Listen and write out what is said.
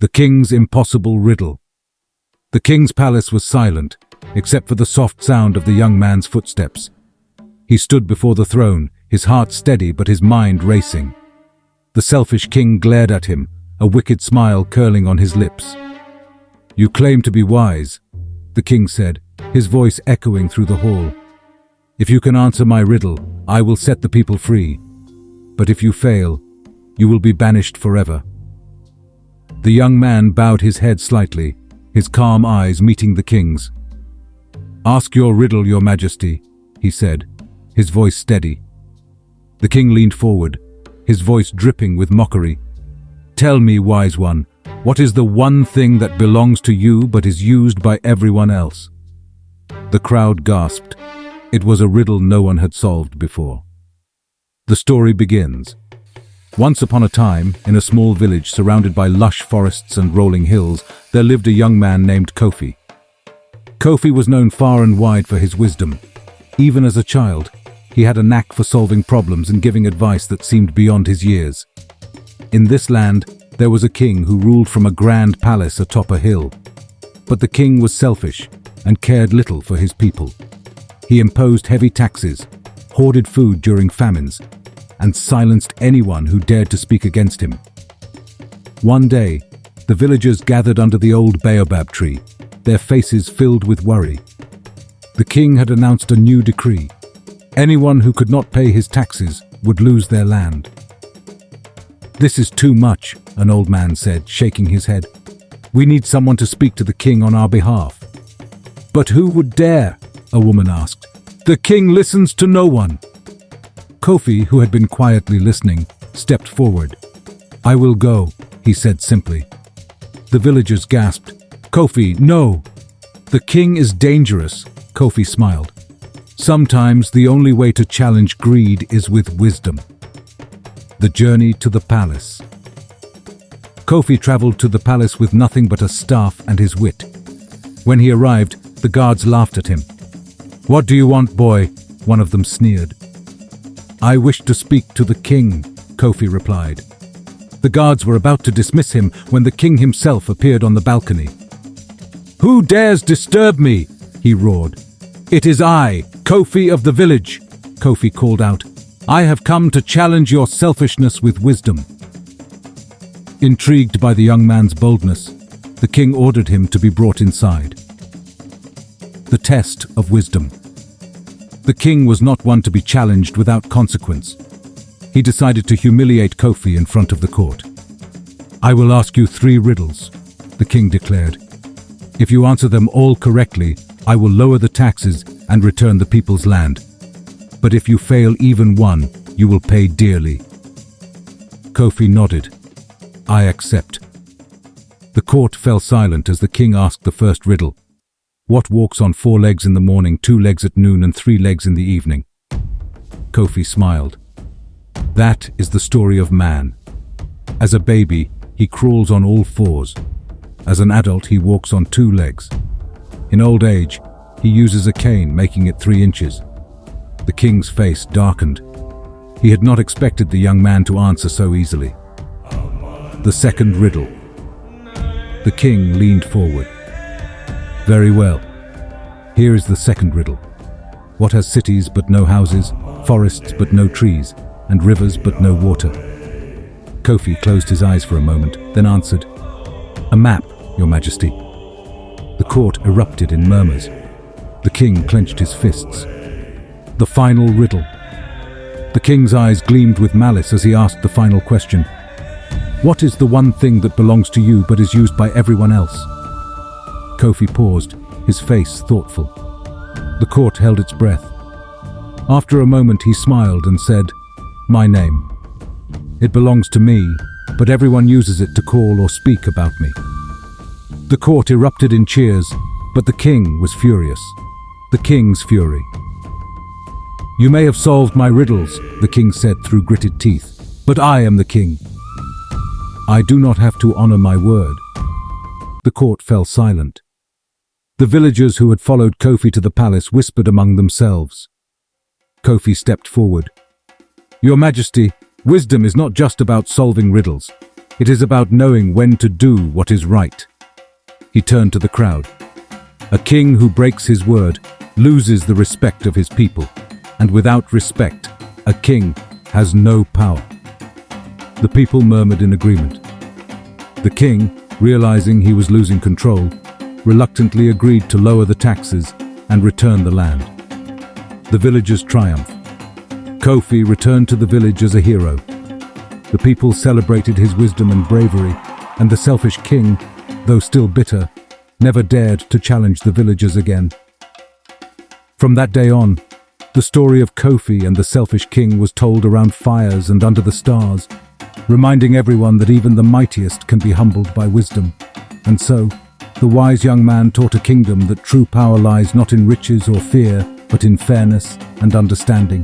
The king's impossible riddle. The king's palace was silent, except for the soft sound of the young man's footsteps. He stood before the throne, his heart steady but his mind racing. The selfish king glared at him, a wicked smile curling on his lips. "You claim to be wise," the king said, his voice echoing through the hall. "If you can answer my riddle, I will set the people free. But if you fail, you will be banished forever." The young man bowed his head slightly, his calm eyes meeting the king's. "Ask your riddle, your majesty," he said, his voice steady. The king leaned forward, his voice dripping with mockery. "Tell me, wise one, what is the one thing that belongs to you but is used by everyone else?" The crowd gasped. It was a riddle no one had solved before. The story begins. Once upon a time, in a small village surrounded by lush forests and rolling hills, there lived a young man named Kofi. Kofi was known far and wide for his wisdom. Even as a child, he had a knack for solving problems and giving advice that seemed beyond his years. In this land, there was a king who ruled from a grand palace atop a hill. But the king was selfish and cared little for his people. He imposed heavy taxes, hoarded food during famines, and silenced anyone who dared to speak against him. One day, the villagers gathered under the old baobab tree, their faces filled with worry. The king had announced a new decree. Anyone who could not pay his taxes would lose their land. "This is too much," an old man said, shaking his head. "We need someone to speak to the king on our behalf." "But who would dare?" a woman asked. "The king listens to no one." Kofi, who had been quietly listening, stepped forward. "I will go," he said simply. The villagers gasped. "Kofi, no!" "The king is dangerous," Kofi smiled. "Sometimes the only way to challenge greed is with wisdom." The journey to the palace. Kofi traveled to the palace with nothing but a staff and his wit. When he arrived, the guards laughed at him. "What do you want, boy?" one of them sneered. "I wish to speak to the king," Kofi replied. The guards were about to dismiss him when the king himself appeared on the balcony. "Who dares disturb me?" he roared. "It is I, Kofi of the village," Kofi called out. "I have come to challenge your selfishness with wisdom." Intrigued by the young man's boldness, the king ordered him to be brought inside. The test of wisdom. The king was not one to be challenged without consequence. He decided to humiliate Kofi in front of the court. "I will ask you 3 riddles," the king declared. "If you answer them all correctly, I will lower the taxes and return the people's land. But if you fail even one, you will pay dearly." Kofi nodded. "I accept." The court fell silent as the king asked the first riddle. "What walks on 4 legs in the morning, 2 legs at noon, and 3 legs in the evening?" Kofi smiled. "That is the story of man. As a baby, he crawls on all 4s. As an adult, he walks on 2 legs. In old age, he uses a cane, making it 3 inches. The king's face darkened. He had not expected the young man to answer so easily. The second riddle. The king leaned forward. "Very well. Here is the second riddle. What has cities but no houses, forests but no trees, and rivers but no water?" Kofi closed his eyes for a moment, then answered, "A map, your majesty." The court erupted in murmurs. The king clenched his fists. The final riddle. The king's eyes gleamed with malice as he asked the final question. "What is the one thing that belongs to you but is used by everyone else?" Kofi paused, his face thoughtful. The court held its breath. After a moment he smiled and said, "My name. It belongs to me, but everyone uses it to call or speak about me." The court erupted in cheers, but the king was furious. The king's fury. "You may have solved my riddles," the king said through gritted teeth, "but I am the king. I do not have to honor my word." The court fell silent. The villagers who had followed Kofi to the palace whispered among themselves. Kofi stepped forward. "Your Majesty, wisdom is not just about solving riddles. It is about knowing when to do what is right. He turned to the crowd. A king who breaks his word loses the respect of his people, and without respect, a king has no power. The people murmured in agreement. The king, realizing he was losing control, reluctantly agreed to lower the taxes and return the land. The villagers triumphed. Kofi returned to the village as a hero. The people celebrated his wisdom and bravery, and the selfish king, though still bitter, never dared to challenge the villagers again. From that day on, the story of Kofi and the selfish king was told around fires and under the stars, reminding everyone that even the mightiest can be humbled by wisdom. And so, the wise young man taught a kingdom that true power lies not in riches or fear, but in fairness and understanding.